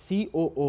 COO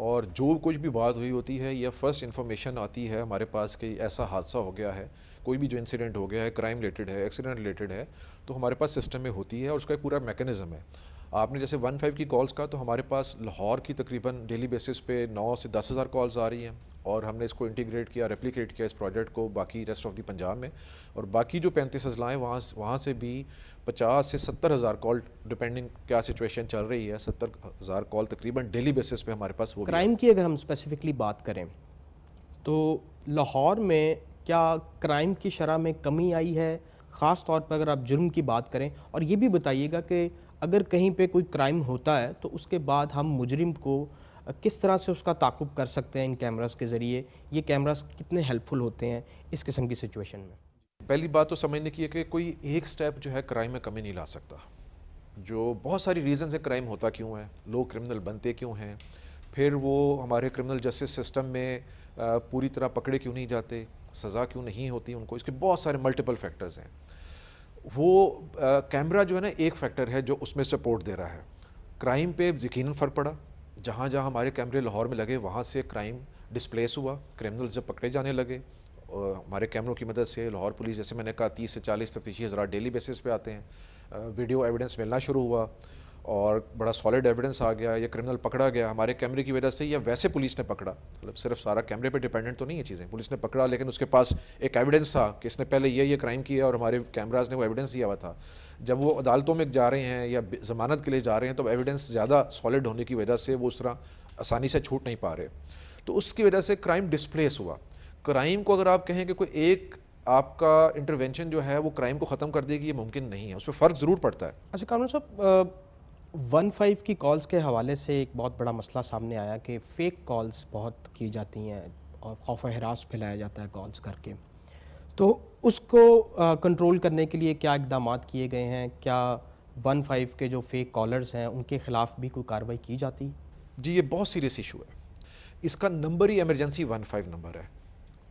اور جو کچھ بھی بات ہوئی ہوتی ہے یا فرسٹ انفارمیشن آتی ہے ہمارے پاس کہ ایسا حادثہ ہو گیا ہے، کوئی بھی جو انسیڈنٹ ہو گیا ہے، کرائم ریلیٹڈ ہے، ایکسیڈنٹ ریلیٹڈ ہے، تو ہمارے پاس سسٹم میں ہوتی ہے اور اس کا ایک پورا میکینزم ہے. آپ نے جیسے 15 کی کالز کا، تو ہمارے پاس لاہور کی تقریباً ڈیلی بیسس پہ 9 سے 10 ہزار کالز آ رہی ہیں، اور ہم نے اس کو انٹیگریٹ کیا، ریپلیکیٹ کیا اس پروجیکٹ کو باقی ریسٹ آف دی پنجاب میں. اور باقی جو 35 اضلاع ہیں وہاں سے بھی 50 سے 70 ہزار کال، ڈپینڈنگ کیا سچویشن چل رہی ہے، 70 ہزار کال تقریباً ڈیلی بیسس پہ ہمارے پاس وہ بھی کرائم کی اگر ہم اسپیسیفکلی بات کریں تو لاہور میں کیا کرائم کی شرح میں کمی آئی ہے؟ خاص طور پر اگر آپ جرم کی بات کریں، اور یہ بھی بتائیے گا کہ اگر کہیں پہ کوئی کرائم ہوتا ہے تو اس کے بعد ہم مجرم کو کس طرح سے اس کا تعاقب کر سکتے ہیں ان کیمراز کے ذریعے، یہ کیمراز کتنے ہیلپ فل ہوتے ہیں اس قسم کی سچویشن میں؟ پہلی بات تو سمجھنے کی ہے کہ کوئی ایک سٹیپ جو ہے کرائم میں کمی نہیں لا سکتا. جو بہت ساری ریزنز ہیں کرائم ہوتا کیوں ہے، لوگ کرمنل بنتے کیوں ہیں، پھر وہ ہمارے کرمنل جسٹس سسٹم میں پوری طرح پکڑے کیوں نہیں جاتے، سزا کیوں نہیں ہوتی ان کو، اس کے بہت سارے ملٹیپل فیکٹرز ہیں. وہ کیمرہ جو ہے نا ایک فیکٹر ہے جو اس میں سپورٹ دے رہا ہے. کرائم پہ یقیناً فرق پڑا، جہاں جہاں ہمارے کیمرے لاہور میں لگے وہاں سے کرائم ڈسپلیس ہوا، کرمنل جب پکڑے جانے لگے. ہمارے کیمروں کی مدد سے لاہور پولیس، جیسے میں نے کہا، 30 سے 40 تفتیشی حضرات ڈیلی بیسس پہ آتے ہیں. ویڈیو ایویڈنس ملنا شروع ہوا اور بڑا سالڈ ایویڈنس آ گیا، یہ کرمنل پکڑا گیا ہمارے کیمرے کی وجہ سے، یا ویسے پولیس نے پکڑا، مطلب صرف سارا کیمرے پہ ڈیپینڈنٹ تو نہیں ہے چیزیں، پولیس نے پکڑا لیکن اس کے پاس ایک ایویڈنس تھا کہ اس نے پہلے یہ کرائم کیا اور ہمارے کیمراز نے وہ ایویڈنس دیا ہوا تھا. جب وہ عدالتوں میں جا رہے ہیں یا ضمانت کے لیے جا رہے ہیں تو ایویڈنس زیادہ سالڈ ہونے کی وجہ سے وہ اس طرح آسانی سے چھوٹ نہیں پا رہے، تو اس کی وجہ سے کرائم ڈسپلیس ہوا. کرائم کو اگر آپ کہیں کہ کوئی ایک آپ کا انٹرونشن جو ہے وہ کرائم کو ختم کر دے گی، یہ ممکن نہیں ہے، اس پہ فرق ضرور پڑتا ہے. اچھا کامران صاحب، 15 کی کالز کے حوالے سے ایک بہت بڑا مسئلہ سامنے آیا کہ فیک کالز بہت کی جاتی ہیں اور خوف و ہراس پھیلایا جاتا ہے کالز کر کے، تو اس کو کنٹرول کرنے کے لیے کیا اقدامات کیے گئے ہیں؟ کیا 15 کے جو فیک کالرز ہیں ان کے خلاف بھی کوئی کارروائی کی جاتی؟ جی یہ بہت سیریس ایشو ہے. اس کا نمبر ہی ایمرجنسی 15 نمبر ہے،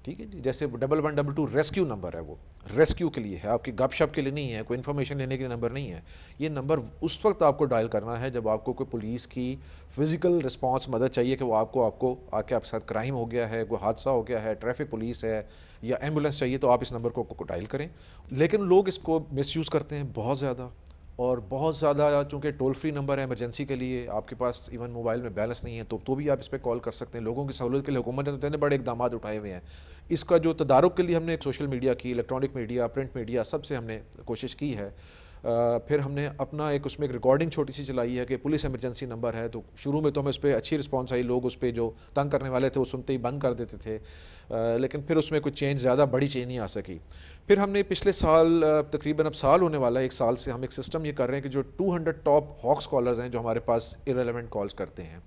ٹھیک ہے جی. جیسے 1122 ریسکیو نمبر ہے، وہ ریسکیو کے لیے ہے، آپ کی گپ شپ کے لیے نہیں ہے، کوئی انفارمیشن لینے کے لیے نمبر نہیں ہے. یہ نمبر اس وقت آپ کو ڈائل کرنا ہے جب آپ کو کوئی پولیس کی فزیکل رسپانس مدد چاہیے، کہ وہ آپ کو آ کے آپ کے ساتھ کرائم ہو گیا ہے، کوئی حادثہ ہو گیا ہے، ٹریفک پولیس ہے یا ایمبولینس چاہیے، تو آپ اس نمبر کو ڈائل کریں. لیکن لوگ اس کو مس یوز کرتے ہیں بہت زیادہ، اور بہت زیادہ، چونکہ ٹول فری نمبر ہے ایمرجنسی کے لیے، آپ کے پاس ایون موبائل میں بیلنس نہیں ہے تو بھی آپ اس پہ کال کر سکتے ہیں. لوگوں کی سہولت کے لیے حکومت نے اتنے بڑے اقدامات اٹھائے ہوئے ہیں. اس کا جو تدارک کے لیے ہم نے سوشل میڈیا کی، الیکٹرانک میڈیا، پرنٹ میڈیا، سب سے ہم نے کوشش کی ہے. پھر ہم نے اپنا اس میں ایک ریکارڈنگ چھوٹی سی چلائی ہے کہ پولیس ایمرجنسی نمبر ہے، تو شروع میں تو ہمیں اس پہ اچھی رسپانس آئی، لوگ اس پہ جو تنگ کرنے والے تھے وہ سنتے ہی بند کر دیتے تھے، لیکن پھر اس میں کوئی چینج، زیادہ بڑی چینج نہیں آ سکی. پھر ہم نے پچھلے سال، تقریباً اب سال ہونے والا ہے، ایک سال سے ہم ایک سسٹم یہ کر رہے ہیں کہ جو 200 ٹاپ ہاکس کالرز ہیں جو ہمارے پاس ارریلیونٹ کالز کرتے ہیں،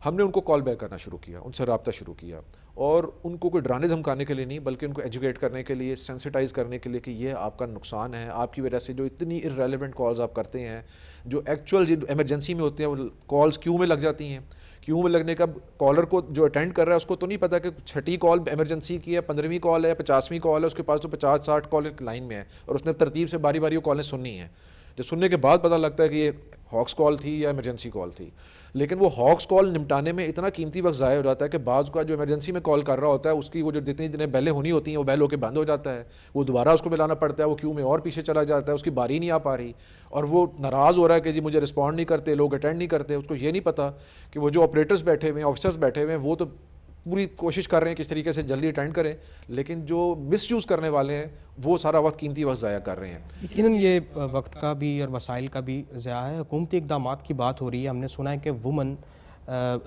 ہم نے ان کو کال بیک کرنا شروع کیا، ان سے رابطہ شروع کیا، اور ان کو کوئی ڈرانے دھمکانے کے لیے نہیں بلکہ ان کو ایجوکیٹ کرنے کے لیے، سینسٹائز کرنے کے لیے کہ یہ آپ کا نقصان ہے، آپ کی وجہ سے جو اتنی ارریلیونٹ کالز آپ کرتے ہیں، جو ایکچوئل ایمرجنسی میں ہوتے ہیں، وہ کالز کیوں میں لگ جاتی ہیں. کیوں میں لگنے کا کالر کو جو اٹینڈ کر رہا ہے اس کو تو نہیں پتا کہ 6ٹھی کال ایمرجنسی کی ہے، 15ویں کال ہے، 50ویں کال ہے، اس کے پاس تو 50-60 کال ایک لائن میں ہے، اور اس نے ترتیب سے باری باری وہ کالیں سننی ہیں. جو سننے کے بعد پتہ لگتا ہے کہ یہ ہاکس کال تھی یا ایمرجنسی کال تھی. لیکن وہ ہاکس کال نمٹانے میں اتنا قیمتی وقت ضائع ہو جاتا ہے کہ بعض کا جو ایمرجنسی میں کال کر رہا ہوتا ہے اس کی وہ جو جتنی دنیں بیلیں ہونی ہوتی ہیں وہ بیل ہو کے بند ہو جاتا ہے، وہ دوبارہ اس کو ملانا پڑتا ہے، وہ کیوں میں اور پیچھے چلا جاتا ہے، اس کی باری نہیں آ پا رہی، اور وہ ناراض ہو رہا ہے کہ جی مجھے رسپونڈ نہیں کرتے، لوگ اٹینڈ نہیں کرتے. اس کو یہ نہیں پتا کہ وہ جو آپریٹرز بیٹھے ہوئے ہیں، آفیسرز بیٹھے ہوئے ہیں، وہ تو پوری کوشش کر رہے ہیں کہ اس طریقے سے جلدی اٹینڈ کریں، لیکن جو مس یوز کرنے والے ہیں وہ سارا وقت، قیمتی وقت ضائع کر رہے ہیں. یقیناً یہ وقت کا بھی اور وسائل کا بھی ضیاع ہے. حکومتی اقدامات کی بات ہو رہی ہے، ہم نے سنا ہے کہ وومن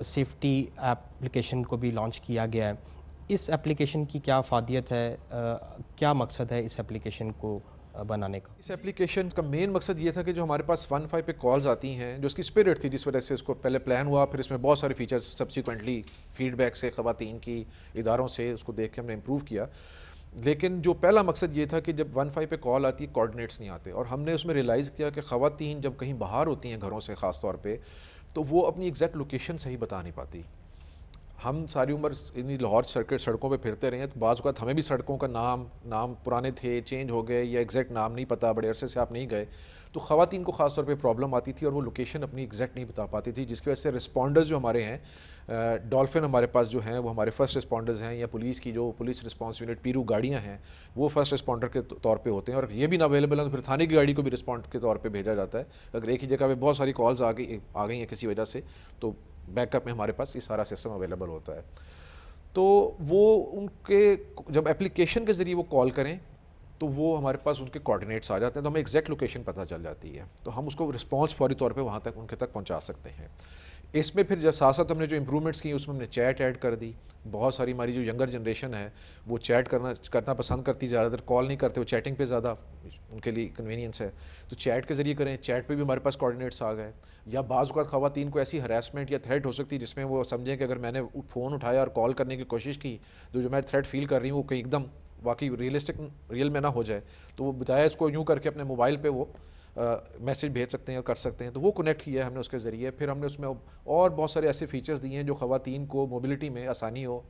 سیفٹی ایپلیکیشن کو بھی لانچ کیا گیا ہے. اس ایپلیکیشن کی کیا افادیت ہے، کیا مقصد ہے اس ایپلیکیشن کو بنانے کا؟ اس ایپلیکیشن کا مین مقصد یہ تھا کہ جو ہمارے پاس 15 پہ کالز آتی ہیں، جو اس کی اسپرٹ تھی جس وجہ سے اس کو پہلے پلان ہوا، پھر اس میں بہت سارے فیچرز سبسیکوئنٹلی فیڈ بیک سے، خواتین کی اداروں سے اس کو دیکھ کے ہم نے امپروو کیا. لیکن جو پہلا مقصد یہ تھا کہ جب 15 پہ کال آتی ہے کوآرڈینیٹس نہیں آتے، اور ہم نے اس میں ریلائز کیا کہ خواتین جب کہیں باہر ہوتی ہیں گھروں سے خاص طور پہ، تو وہ اپنی ایگزیکٹ لوکیشن صحیح بتا نہیں پاتی. ہم ساری عمر انہیں لاہور سڑکوں پہ پھرتے رہے ہیں، تو بعض اوقات ہمیں بھی سڑکوں کا نام پرانے تھے، چینج ہو گئے، یا ایگزیکٹ نام نہیں پتہ، بڑے عرصے سے آپ نہیں گئے، تو خواتین کو خاص طور پہ پرابلم آتی تھی اور وہ لوکیشن اپنی ایگزیکٹ نہیں بتا پاتی تھی، جس کی وجہ سے رسپونڈرز جو ہمارے ہیں، ڈولفن ہمارے پاس جو ہیں وہ ہمارے فرسٹ رسپونڈرز ہیں، یا پولیس کی جو پولیس رسپانس یونٹ پیرو گاڑیاں ہیں وہ فرسٹ رسپونڈر کے طور پہ ہوتے ہیں، اور یہ بھی نہ اویلیبل ہیں تو پھر تھانے کی گاڑی کو بھی رسپونڈ کے طور پہ بھیجا جاتا ہے۔ اگر ایک ہی جگہ پہ بہت ساری کالز آ گئی ہیں کسی وجہ سے، تو بیک اپ میں ہمارے پاس یہ سارا سسٹم اویلیبل ہوتا ہے۔ تو وہ ان کے جب اپلیکیشن کے ذریعے وہ کال کریں تو وہ ہمارے پاس ان کے کوآرڈینیٹس آ جاتے ہیں، تو ہمیں ایگزیکٹ لوکیشن پتہ چل جاتی ہے، تو ہم اس کو رسپانس فوری طور پہ وہاں تک ان کے تک پہنچا سکتے ہیں۔ اس میں پھر جب ساتھ ساتھ ہم نے جو امپرومنٹس کی اس میں ہم نے چیٹ ایڈ کر دی۔ بہت ساری ہماری جو ینگر جنریشن ہے وہ چیٹ کرنا پسند کرتی، زیادہ تر کال نہیں کرتے، وہ چیٹنگ پہ زیادہ ان کے لیے کنوینئنس ہے، تو چیٹ کے ذریعے کریں، چیٹ پہ بھی ہمارے پاس کوآرڈینیٹس آ گئے۔ یا بعض اوقات خواتین کو ایسی ہراسمنٹ یا تھریٹ ہو سکتی ہے جس میں وہ سمجھیں کہ اگر میں نے فون اٹھایا اور کال کرنے کی کوشش کی تو جو میں تھریٹ فیل کر رہی ہوں وہ کہیں ایک دم واقعی ریئل میں نہ ہو جائے، تو وہ بجائے اس کو یوں کر کے اپنے موبائل پہ وہ میسیج بھیج سکتے ہیں اور کر سکتے ہیں، تو وہ کنیکٹ کیا ہے ہم نے اس کے ذریعے۔ پھر ہم نے اس میں اور بہت سارے ایسے فیچرز دیے ہیں جو خواتین کو موبلٹی میں آسانی ہو۔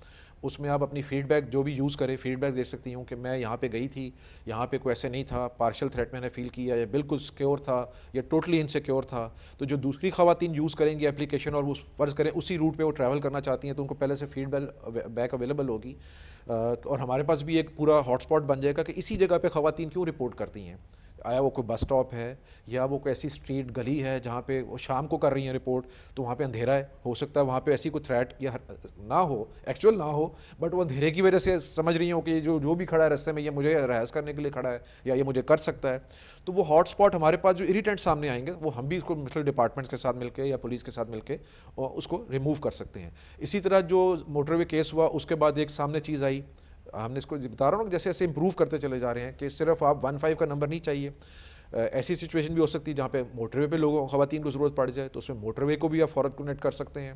اس میں آپ اپنی فیڈ بیک جو بھی یوز کریں، فیڈ بیک دے سکتی ہوں کہ میں یہاں پہ گئی تھی، یہاں پہ کوئی ایسے نہیں تھا، پارشل تھریٹ میں نے فیل کیا، یا بالکل سیکیور تھا، یا ٹوٹلی انسیکیور تھا۔ تو جو دوسری خواتین یوز کریں گی اپلیکیشن اور وہ فرض کریں اسی روٹ پہ وہ ٹریول کرنا چاہتی ہیں، تو ان کو پہلے سے فیڈ بیک اویلیبل ہوگی، اور ہمارے پاس بھی ایک پورا ہاٹ اسپاٹ بن جائے گا کہ اسی جگہ پہ خواتین کیوں رپورٹ کرتی ہیں۔ آیا وہ کوئی بس سٹاپ ہے، یا وہ کوئی ایسی اسٹریٹ گلی ہے جہاں پہ وہ شام کو کر رہی ہیں رپورٹ، تو وہاں پہ اندھیرا ہے، ہو سکتا ہے وہاں پہ ایسی کوئی تھریٹ یا نہ ہو، ایکچوئل نہ ہو، بٹ وہ اندھیرے کی وجہ سے سمجھ رہی ہوں کہ جو بھی کھڑا ہے راستے میں یہ مجھے ہراس کرنے کے لیے کھڑا ہے یا یہ مجھے کر سکتا ہے، تو وہ ہاٹ اسپاٹ ہمارے پاس جو اریٹنٹ سامنے آئیں گے وہ ہم بھی اس کو مثل ڈپارٹمنٹس کے ساتھ مل کے یا پولیس کے ساتھ مل کے اس کو ریموو کر سکتے ہیں۔ اسی طرح جو موٹر وے کیس ہوا اس کے بعد ایک سامنے چیز آئی، ہم نے اس کو بتا رہا ہوں کہ جیسے ایسے امپروو کرتے چلے جا رہے ہیں کہ صرف آپ 15 کا نمبر نہیں چاہیے، ایسی سچویشن بھی ہو سکتی ہے جہاں پہ موٹر وے پہ لوگوں خواتین کو ضرورت پڑ جائے، تو اس میں موٹر وے کو بھی آپ فوراً کنیکٹ کر سکتے ہیں۔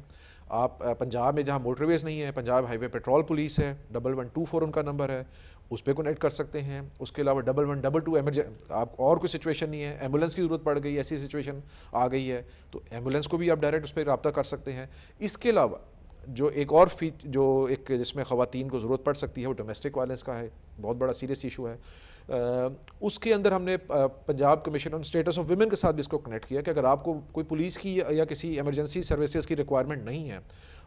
آپ پنجاب میں جہاں موٹر ویز نہیں ہے، پنجاب ہائی وے پیٹرول پولیس ہے، 1124 ان کا نمبر ہے، اس پہ کنیکٹ کر سکتے ہیں۔ اس کے علاوہ 1122 آپ اور کوئی سچویشن نہیں ہے، ایمبولینس کی ضرورت پڑ گئی، ایسی سچویشن آ گئی ہے تو ایمبولینس کو بھی آپ ڈائریکٹ اس پہ رابطہ کر سکتے ہیں۔ اس کے علاوہ جو ایک اور جو ایک جس میں خواتین کو ضرورت پڑ سکتی ہے وہ ڈومیسٹک وائلنس کا ہے، بہت بڑا سیریس ایشو ہے۔ اس کے اندر ہم نے Punjab commission on status of women کے ساتھ بھی اس کو کنیکٹ کیا کہ اگر آپ کو کوئی پولیس کی یا کسی ایمرجنسی سروسز کی ریکوائرمنٹ نہیں ہے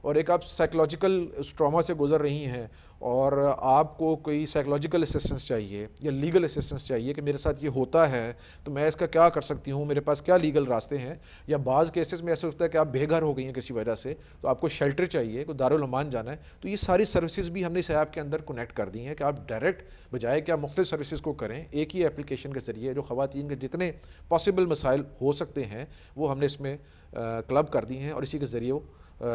اور ایک آپ سائیکلوجیکل ٹراما سے گزر رہی ہیں اور آپ کو کوئی سائیکلوجیکل اسسٹنس چاہیے یا لیگل اسسٹنس چاہیے کہ میرے ساتھ یہ ہوتا ہے تو میں اس کا کیا کر سکتی ہوں، میرے پاس کیا لیگل راستے ہیں، یا بعض کیسز میں ایسا ہوتا ہے کہ آپ بے گھر ہو گئی ہیں کسی وجہ سے تو آپ کو شیلٹر چاہیے، کوئی دارالامان جانا ہے، تو یہ ساری سروسز بھی ہم نے اس ایپ کے اندر کنیکٹ کر دی ہیں کہ آپ ڈائریکٹ بجائے کہ آپ مختلف سروسز کو کریں ایک ہی اپلیکیشن کے ذریعے جو خواتین کے جتنے پاسبل مسائل ہو سکتے ہیں وہ ہم نے اس میں کلب کر دی ہیں اور اسی کے ذریعے وہ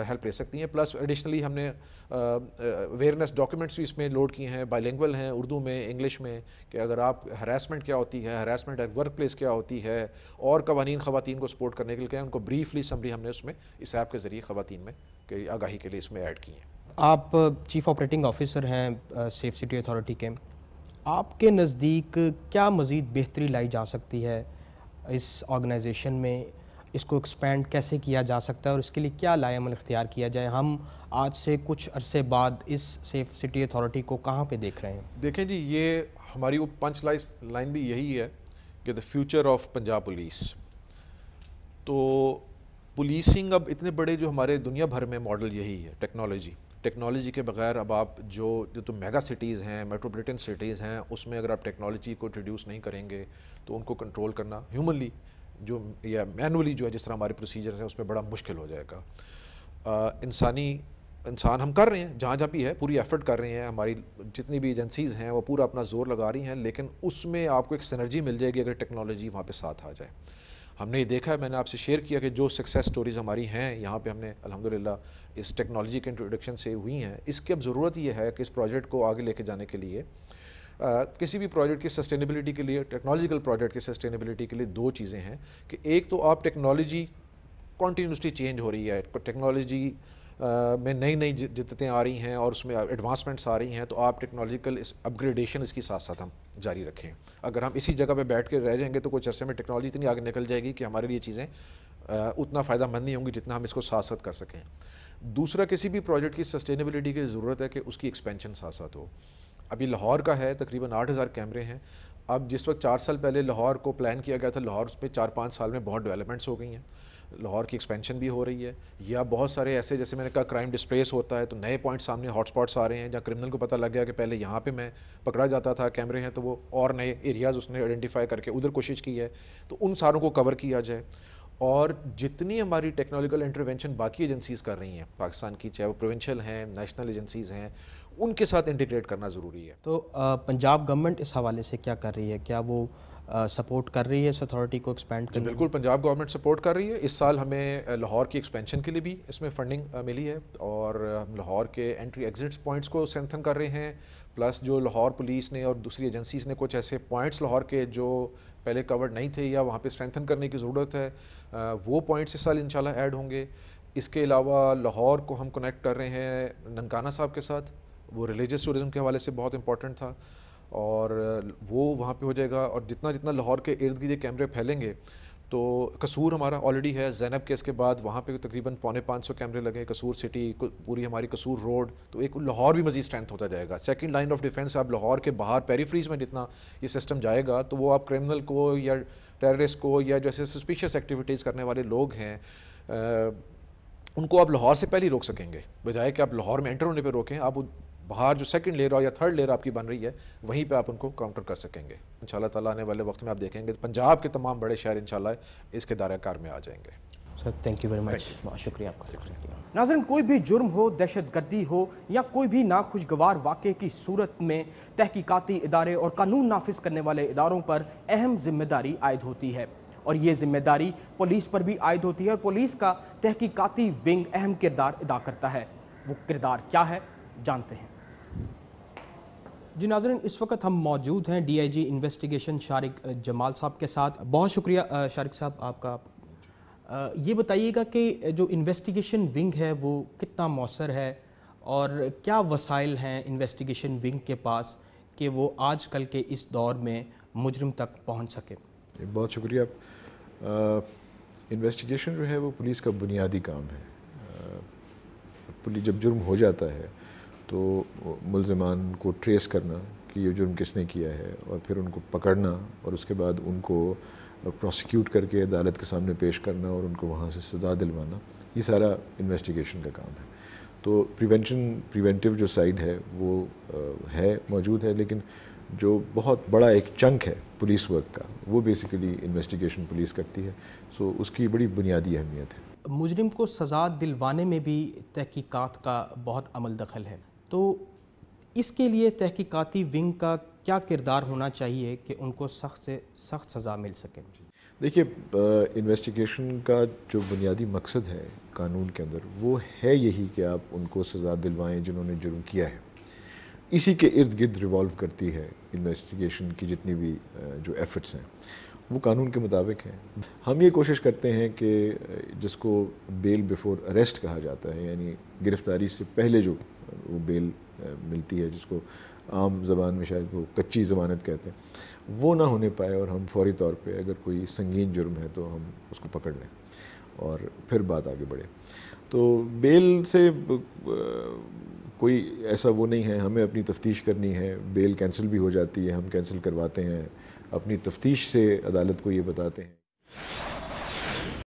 ہیلپ لے سکتی ہیں۔ پلس ایڈیشنلی ہم نے اویئرنیس ڈاکیومنٹس بھی اس میں لوڈ کیے ہیں، بائی لینگول ہیں، اردو میں، انگلش میں، کہ اگر آپ ہراسمنٹ کیا ہوتی ہے، ہراسمنٹ ایٹ ورک پلیس کیا ہوتی ہے، اور قوانین خواتین کو سپورٹ کرنے کے لیے کیا ان کو بریفلی سمری ہم نے اس میں اس ایپ کے ذریعے خواتین میں کہ آگاہی کے لیے اس میں ایڈ کی ہیں۔ آپ چیف آپریٹنگ آفیسر ہیں سیف سٹی اتھارٹی کے، آپ کے نزدیک کیا مزید بہتری لائی جا سکتی ہے اس آرگنائزیشن میں، اس کو ایکسپینڈ کیسے کیا جا سکتا ہے اور اس کے لیے کیا لائے عمل اختیار کیا جائے؟ ہم آج سے کچھ عرصے بعد اس سیف سٹی اتھارٹی کو کہاں پہ دیکھ رہے ہیں؟ دیکھیں جی، یہ ہماری وہ پنچ لائن بھی یہی ہے کہ the future of Punjab police. تو پولیسنگ اب اتنے بڑے جو ہمارے دنیا بھر میں ماڈل یہی ہے، ٹیکنالوجی کے بغیر اب آپ جو تو میگا سٹیز ہیں، میٹروپولیٹن سٹیز ہیں، اس میں اگر آپ ٹیکنالوجی کو انٹروڈیوس نہیں کریں گے تو ان کو کنٹرول کرنا ہیومنلی جو یا مینولی جو ہے جس طرح ہمارے پروسیجرز ہیں اس میں بڑا مشکل ہو جائے گا۔ انسان ہم کر رہے ہیں جہاں بھی ہے، پوری ایفرٹ کر رہے ہیں، ہماری جتنی بھی ایجنسیز ہیں وہ پورا اپنا زور لگا رہی ہیں، لیکن اس میں آپ کو ایک سینرجی مل جائے گی اگر ٹیکنالوجی وہاں پہ ساتھ آ جائے۔ ہم نے یہ دیکھا ہے، میں نے آپ سے شیئر کیا کہ جو سکسیس سٹوریز ہماری ہیں یہاں پہ ہم نے الحمدللہ اس ٹیکنالوجی کے انٹروڈکشن سے ہوئی ہیں، اس کی اب ضرورت یہ ہے کہ اس پروجیکٹ کو آگے لے کے جانے کے لیے کسی بھی پروجیکٹ کی سسٹینیبلٹی کے لیے، ٹیکنالوجیکل پروجیکٹ کی سسٹینیبلٹی کے لیے دو چیزیں ہیں کہ ایک تو آپ ٹیکنالوجی کنٹینیوسلی چینج ہو رہی ہے، ٹیکنالوجی میں نئی جدتیں آ رہی ہیں اور اس میں ایڈوانسمنٹس آ رہی ہیں، تو آپ ٹیکنالوجیکل اپگریڈیشن اس کی ساتھ ساتھ ہم جاری رکھیں۔ اگر ہم اسی جگہ پہ بیٹھ کے رہ جائیں گے تو کچھ عرصے میں ٹیکنالوجی اتنی آگے نکل جائے گی کہ ہمارے لیے چیزیں اتنا فائدہ مند نہیں ہوں گی جتنا ہم اس کو ساتھ ساتھ کر سکیں۔ دوسرا کسی بھی پروجیکٹ کی سسٹینیبلٹی کی ضرورت ہے کہ اس کی ایکسپینشن ساتھ ساتھ ہو. ابھی لاہور کا ہے تقریباً 8,000 کیمرے ہیں. اب جس وقت 4 سال پہلے لاہور کو پلان کیا گیا تھا, لاہور میں 4-5 سال میں بہت ڈیولپمنٹس ہو گئی ہیں, لاہور کی ایکسپینشن بھی ہو رہی ہے, یا بہت سارے ایسے جیسے میں نے کہا کرائم ڈسپلیس ہوتا ہے تو نئے پوائنٹ سامنے ہاٹ سپاٹس آ رہے ہیں, جہاں کرمنل کو پتہ لگ گیا کہ پہلے یہاں پہ میں پکڑا جاتا تھا کیمرے ہیں, تو وہ اور نئے ایریاز اس نے آئیڈینٹیفائی کر کے ادھر کوشش کی ہے, تو ان ساروں کو کور کیا جائے. اور جتنی ہماری ٹیکنالوجیکل انٹرونشن باقی ایجنسیز کر رہی ہیں پاکستان کی, چاہے وہ پروونشل ہیں, نیشنل ایجنسیز ہیں, ان کے ساتھ انٹیگریٹ کرنا ضروری ہے. تو پنجاب گورنمنٹ اس حوالے سے کیا کر رہی ہے؟ کیا وہ سپورٹ کر رہی ہے اس اتھارٹی کو ایکسپینڈ کرنے؟ بالکل پنجاب گورنمنٹ سپورٹ کر رہی ہے. اس سال ہمیں لاہور کی ایکسپینشن کے لیے بھی اس میں فنڈنگ ملی ہے, اور ہم لاہور کے انٹری ایگزٹس پوائنٹس کو اسٹرینتھن کر رہے ہیں. پلس جو لاہور پولیس نے اور دوسری ایجنسیز نے کچھ ایسے پوائنٹس لاہور کے جو پہلے کورڈ نہیں تھے یا وہاں پہ اسٹرینتھن کرنے کی ضرورت ہے, وہ پوائنٹس اس سال انشاءاللہ ایڈ ہوں گے. اس کے علاوہ لاہور کو ہم کنیکٹ کر رہے ہیں ننکانہ صاحب کے ساتھ, وہ ریلیجس ٹورزم کے حوالے سے بہت امپورٹنٹ تھا, اور وہ وہاں پہ ہو جائے گا. اور جتنا لاہور کے ارد گرد یہ کیمرے پھیلیں گے, تو قصور ہمارا آلریڈی ہے, زینب کیس کے بعد وہاں پہ تقریباً 550 کیمرے لگے, قصور سٹی پوری ہماری قصور روڈ, تو ایک لاہور بھی مزید اسٹرینتھ ہوتا جائے گا. سیکنڈ لائن آف ڈیفینس اب لاہور کے باہر پیریفریز میں جتنا یہ سسٹم جائے گا, تو وہ آپ کرمنل کو یا ٹیررسٹ کو یا جیسے سسپیشیس ایکٹیویٹیز کرنے والے لوگ ہیں ان کو آپ لاہور سے پہلے روک سکیں گے, بجائے کہ آپ لاہور میں انٹر ہونے پہ روکیں. آپ باہر جو سیکنڈ لیئر یا تھرڈ لیئر آپ کی بن رہی ہے وہیں پہ آپ ان کو کاؤنٹر کر سکیں گے. انشاءاللہ تعالیٰ آنے والے وقت میں آپ دیکھیں گے پنجاب کے تمام بڑے شہر انشاءاللہ اس کے دائرہ کار میں آ جائیں گے. Sir thank you very much, بہت شکریہ آپ کا. ناظرین, کوئی بھی جرم ہو, دہشت گردی ہو, یا کوئی بھی ناخوشگوار واقعے کی صورت میں تحقیقاتی ادارے اور قانون نافذ کرنے والے اداروں پر اہم ذمہ داری عائد ہوتی ہے, اور یہ ذمہ داری پولیس پر بھی عائد ہوتی ہے, اور پولیس کا تحقیقاتی ونگ اہم کردار ادا کرتا ہے. وہ کردار کیا ہے جانتے ہیں. جی ناظرین, اس وقت ہم موجود ہیں D I G investigation Shariq Jamal صاحب کے ساتھ. بہت شکریہ شارق صاحب آپ کا. یہ بتائیے گا کہ جو انویسٹیگیشن ونگ ہے وہ کتنا مؤثر ہے, اور کیا وسائل ہیں انویسٹیگیشن ونگ کے پاس کہ وہ آج کل کے اس دور میں مجرم تک پہنچ سکے؟ بہت شکریہ. انویسٹیگیشن جو ہے وہ پولیس کا بنیادی کام ہے. پولیس جب جرم ہو جاتا ہے تو ملزمان کو ٹریس کرنا کہ یہ جرم کس نے کیا ہے, اور پھر ان کو پکڑنا, اور اس کے بعد ان کو پروسیکیوٹ کر کے عدالت کے سامنے پیش کرنا اور ان کو وہاں سے سزا دلوانا, یہ سارا انویسٹیگیشن کا کام ہے. تو پریونٹیو جو سائیڈ ہے وہ ہے موجود ہے, لیکن جو بہت بڑا ایک چنک ہے پولیس ورک کا وہ بیسیکلی انویسٹیگیشن پولیس کرتی ہے. سو اس کی بڑی بنیادی اہمیت ہے. مجرم کو سزا دلوانے میں بھی تحقیقات کا بہت عمل دخل ہے, تو اس کے لیے تحقیقاتی ونگ کا کیا کردار ہونا چاہیے کہ ان کو سخت سے سخت سزا مل سکے؟ دیکھیے, انویسٹیگیشن کا جو بنیادی مقصد ہے قانون کے اندر وہ ہے یہی کہ آپ ان کو سزا دلوائیں جنہوں نے جرم کیا ہے. اسی کے ارد گرد ریوالو کرتی ہے انویسٹیگیشن کی جتنی بھی جو ایفرٹس ہیں, وہ قانون کے مطابق ہیں. ہم یہ کوشش کرتے ہیں کہ جس کو بیل بیفور اریسٹ کہا جاتا ہے, یعنی گرفتاری سے پہلے جو وہ بیل ملتی ہے, جس کو عام زبان میں شاید وہ کچی ضمانت کہتے ہیں, وہ نہ ہونے پائے, اور ہم فوری طور پہ اگر کوئی سنگین جرم ہے تو ہم اس کو پکڑ لیں اور پھر بات آگے بڑھے. تو بیل سے کوئی ایسا وہ نہیں ہے, ہمیں اپنی تفتیش کرنی ہے. بیل کینسل بھی ہو جاتی ہے, ہم کینسل کرواتے ہیں, اپنی تفتیش سے عدالت کو یہ بتاتے ہیں.